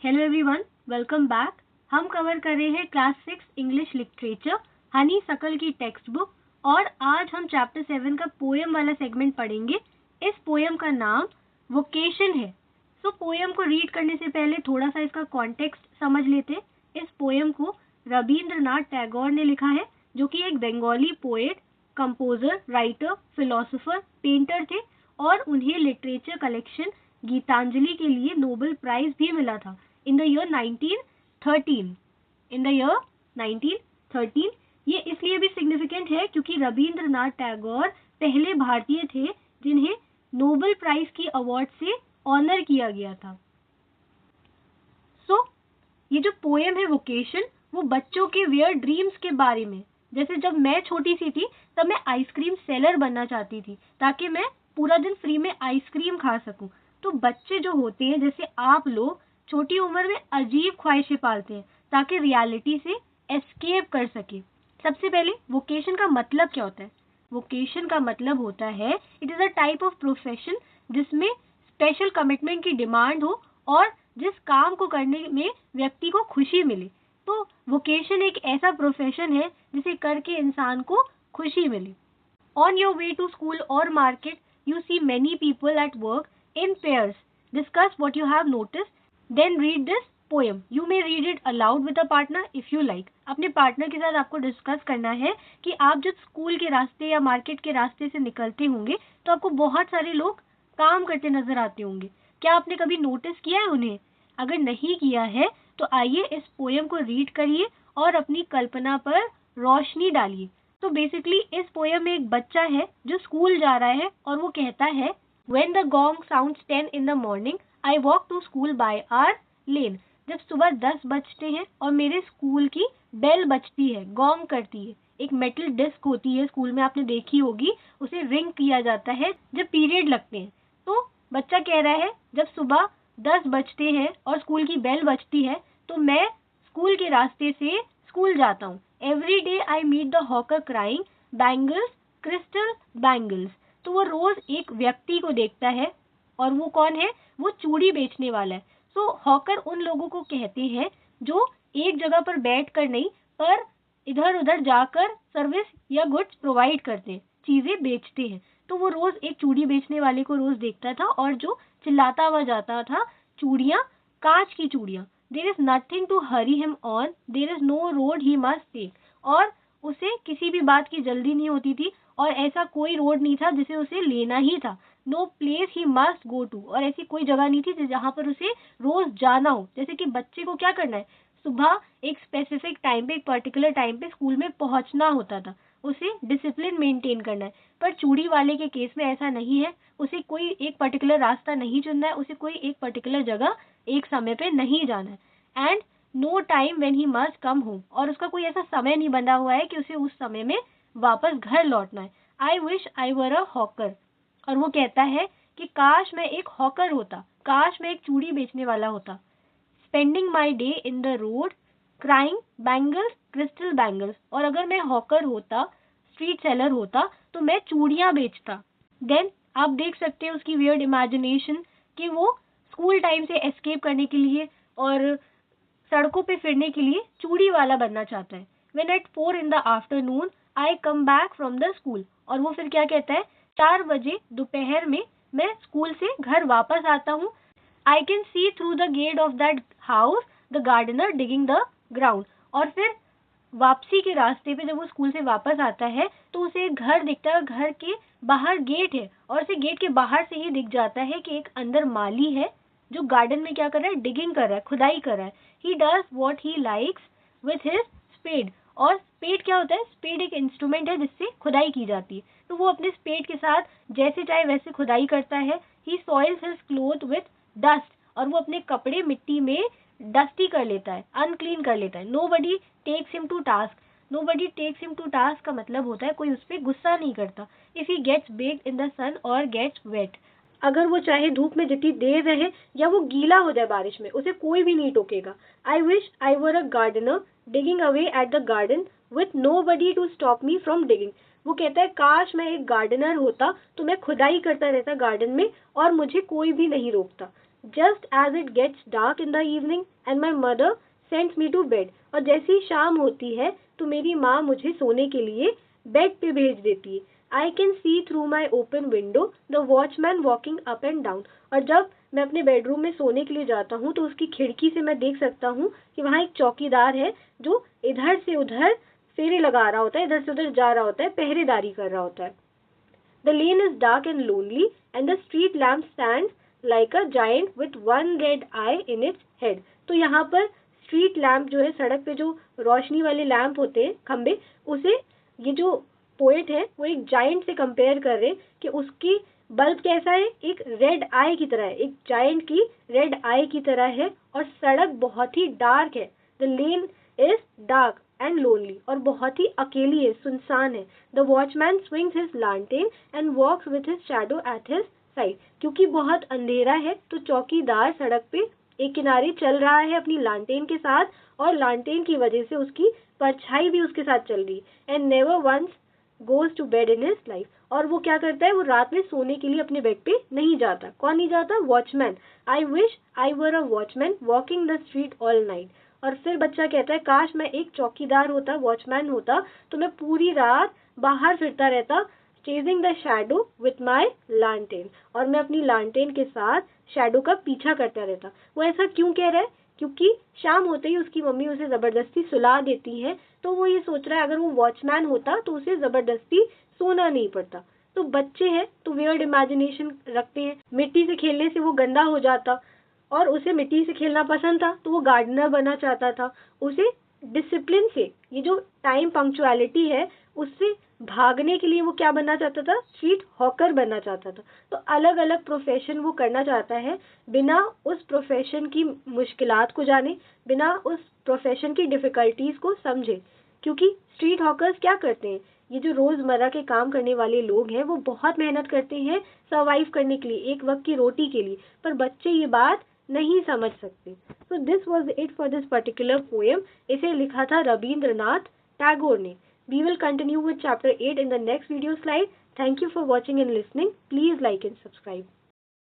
Hello everyone, welcome back. हम cover कर रहे हैं क्लास 6 इंग्लिश लिटरेचर हनी सकल की टेक्स्ट बुक और आज हम चैप्टर 7 का पोएम वाला सेगमेंट पढ़ेंगे। इस पोएम का नाम वोकेशन है। सो पोएम को रीड करने से पहले थोड़ा सा इसका कॉन्टेक्स्ट समझ लेते हैं। इस पोएम को रविंद्रनाथ टैगोर ने लिखा है, जो कि एक Bengali poet, composer, writer, philosopher, painter थे और उन्हें लिटरेचर कलेक्शन गीतांजलि के लिए नोबेल प्राइज भी मिला था in the year 1913। in the year 1913 ये इसलिए भी सिग्निफिकेंट है क्योंकि रविंद्रनाथ टैगोर पहले भारतीय थे जिन्हें नोबेल प्राइज की अवार्ड से ऑनर किया गया था। ये जो पोएम है वोकेशन, वो बच्चों के वियर्ड ड्रीम्स के बारे में। जैसे जब मैं छोटी सी थी तब मैं आइसक्रीम सेलर बनना चाहती थी ताकि मैं पूरा दिन फ्री में आइसक्रीम खा सकूं। तो बच्चे जो होते हैं, जैसे आप लोग, छोटी उम्र में अजीब ख्वाहिशें पालते हैं ताकि रियलिटी से एस्केप कर सके। सबसे पहले वोकेशन का मतलब क्या होता है? वोकेशन का मतलब होता है it is a type of profession जिसमें स्पेशल कमिटमेंट की डिमांड हो और जिस काम को करने में व्यक्ति को खुशी मिले। तो वोकेशन एक ऐसा प्रोफेशन है जिसे करके इंसान को खुशी मिले। On your way to school और market you see many people at work in pairs. Discuss what you have noticed, then read this poem. You may read it aloud with a partner if you like. अपने partner के साथ आपको discuss करना है कि आप जब school के रास्ते या मार्केट के रास्ते से निकलते होंगे तो आपको बहुत सारे लोग काम करते नजर आते होंगे। क्या आपने कभी नोटिस किया है उन्हें? अगर नहीं किया है तो आइए इस पोएम को रीड करिए और अपनी कल्पना पर रोशनी डालिए। तो बेसिकली इस पोएम में एक बच्चा है जो स्कूल जा रहा है और वो कहता है, When the gong sounds 10 in the morning, I walk to school by our lane। जब सुबह 10 बजते हैं और मेरे स्कूल की बेल बजती है, गोंग करती है। एक मेटल डिस्क होती है स्कूल में, आपने देखी होगी, उसे रिंग किया जाता है जब पीरियड लगते हैं। तो बच्चा कह रहा है जब सुबह 10 बजते हैं और स्कूल की बेल बजती है तो मैं स्कूल के रास्ते से स्कूल जाता हूँ। Every day I meet the hawker crying bangles crystal bangles. तो वो रोज एक व्यक्ति को देखता है और वो कौन है? वो चूड़ी बेचने वाला है। सो हॉकर उन लोगों को कहते हैं जो एक जगह पर बैठ कर नहीं पर इधर उधर जाकर सर्विस या गुड्स प्रोवाइड करते हैं, चीजें बेचते हैं। तो वो रोज एक चूड़ी बेचने वाले को रोज देखता था और जो चिल्लाता हुआ जाता था, चूड़ियां, कांच की चूड़ियां। There is nothing to hurry him on, there is no road he must take. और उसे किसी भी बात की जल्दी नहीं होती थी और ऐसा कोई रोड नहीं था जिसे उसे लेना ही था। No place he must go to, और ऐसी कोई जगह नहीं थी जहां पर उसे रोज जाना हो। जैसे कि बच्चे को क्या करना है, सुबह एक स्पेसिफिक टाइम पे, एक पर्टिकुलर टाइम पे स्कूल में पहुंचना होता था, उसे डिसिप्लिन मेंटेन करना है। पर चूड़ी वाले के केस में ऐसा नहीं है, उसे कोई एक पर्टिकुलर रास्ता नहीं चुनना है, उसे कोई एक पर्टिकुलर जगह एक समय पे नहीं जाना है। And no time when he must come home, और उसका कोई ऐसा समय नहीं बंधा हुआ है कि उसे उस समय में वापस घर लौटना है। आई wish I were a hawker. और वो कहता है कि काश मैं एक हॉकर होता, काश मैं एक चूड़ी बेचने वाला होता। Spending my day in the road crying bangles crystal bangles. और अगर मैं हॉकर होता, स्ट्रीट सेलर होता, तो मैं चूड़ियां बेचता। देन आप देख सकते हैं उसकी वियर्ड इमेजिनेशन कि वो स्कूल टाइम से एस्केप करने के लिए और सड़कों पे फिरने के लिए चूड़ी वाला बनना चाहता है। When at 4 in the afternoon I come back from the school। और वो फिर क्या कहता है, 4 बजे दोपहर में मैं स्कूल से घर वापस आता हूँ। I can see through the gate of that house the gardener digging the ground। और फिर वापसी के रास्ते पे जब वो स्कूल से वापस आता है तो उसे एक घर दिखता है, घर के बाहर गेट है और उसे गेट के बाहर से ही दिख जाता है कि एक अंदर माली है जो गार्डन में क्या कर रहा है, डिगिंग कर रहा है, खुदाई कर रहा है। He does what he likes with his spade. और स्पेड क्या होता है? स्पेड एक इंस्ट्रूमेंट है जिससे खुदाई की जाती है। तो वो अपने स्पेड के साथ जैसे चाहे वैसे खुदाई करता है। He soils his cloth with dust. और वो अपने कपड़े मिट्टी में डस्टी कर लेता है, अनक्लीन कर लेता है। Nobody takes him to task. Nobody takes him to task का मतलब होता है कोई उस पर गुस्सा नहीं करता। If he gets baked in the sun और गेट्स वेट। अगर वो चाहे धूप में जितनी देर रहे या वो गीला हो जाए बारिश में, उसे कोई भी नहीं टोकेगा। I wish I were a gardener digging away at the garden with nobody to stop me from digging. वो कहता है काश मैं एक गार्डनर होता तो मैं खुदाई करता रहता गार्डन में और मुझे कोई भी नहीं रोकता। Just as it gets dark in the evening and my mother sends me to bed, और जैसे ही शाम होती है तो मेरी माँ मुझे सोने के लिए बेड पे भेज देती है। I can see through my open window the watchman walking up and down, और जब मैं अपने बेडरूम में सोने के लिए जाता हूँ तो उसकी खिड़की से मैं देख सकता हूँ कि वहाँ एक चौकीदार है जो इधर से उधर फेरे लगा रहा होता है, इधर से उधर जा रहा होता है, पहरेदारी कर रहा होता है। The lane is dark and lonely, and the street lamp stands like a giant with one red eye in its head. तो यहाँ पर स्ट्रीट लैम्प जो है, सड़क पे जो रोशनी वाले लैम्प होते हैं खंबे, उसे ये जो पोएट है वो एक जाइंट से कंपेयर कर रहे हैं कि उसकी बल्ब कैसा है, एक रेड आई की तरह है, एक जाइंट की रेड आई की तरह है, और सड़क बहुत ही डार्क है। The lane is dark and lonely, और बहुत ही अकेली है, सुनसान है। The watchman swings his lantern and walks with his shadow at his side, क्योंकि बहुत अंधेरा है तो चौकीदार सड़क पे एक किनारे चल रहा है अपनी लालटेन के साथ, और लालटेन की वजह से उसकी परछाई भी उसके साथ चल रही है। And never once goes to bed in his life, और वो क्या करता है, वो रात में सोने के लिए अपने बेड पे नहीं जाता। कौन नहीं जाता? Watchman. I wish I were a watchman walking the street all night. और फिर बच्चा कहता है, काश मैं एक चौकीदार होता, वॉचमैन होता, तो मैं पूरी रात बाहर फिरता रहता, chasing the shadow with my lantern, और मैं अपनी लैंटेन के साथ शैडो का पीछा करता रहता। वो ऐसा क्यों कह रहा है? क्योंकि शाम होते ही उसकी मम्मी उसे ज़बरदस्ती सुला देती है, तो वो ये सोच रहा है अगर वो वॉचमैन होता तो उसे ज़बरदस्ती सोना नहीं पड़ता। तो बच्चे हैं तो वियर्ड इमेजिनेशन रखते हैं। मिट्टी से खेलने से वो गंदा हो जाता, और उसे मिट्टी से खेलना पसंद था तो वो गार्डनर बनना चाहता था। उसे डिसिप्लिन से, ये जो टाइम पंक्चुअलिटी है, उससे भागने के लिए वो क्या बनना चाहता था? स्ट्रीट हॉकर बनना चाहता था। तो अलग अलग प्रोफेशन वो करना चाहता है, बिना उस प्रोफेशन की मुश्किलात को जाने, बिना उस प्रोफेशन की डिफ़िकल्टीज़ को समझे। क्योंकि स्ट्रीट हॉकर्स क्या करते हैं, ये जो रोज़मर्रा के काम करने वाले लोग हैं वो बहुत मेहनत करते हैं सर्वाइव करने के लिए, एक वक्त की रोटी के लिए, पर बच्चे ये बात नहीं समझ सकते। So this was it for this particular poem. इसे लिखा था रविंद्रनाथ टैगोर ने। We will continue with chapter 8 in the next video slide. Thank you for watching and listening. Please like and subscribe.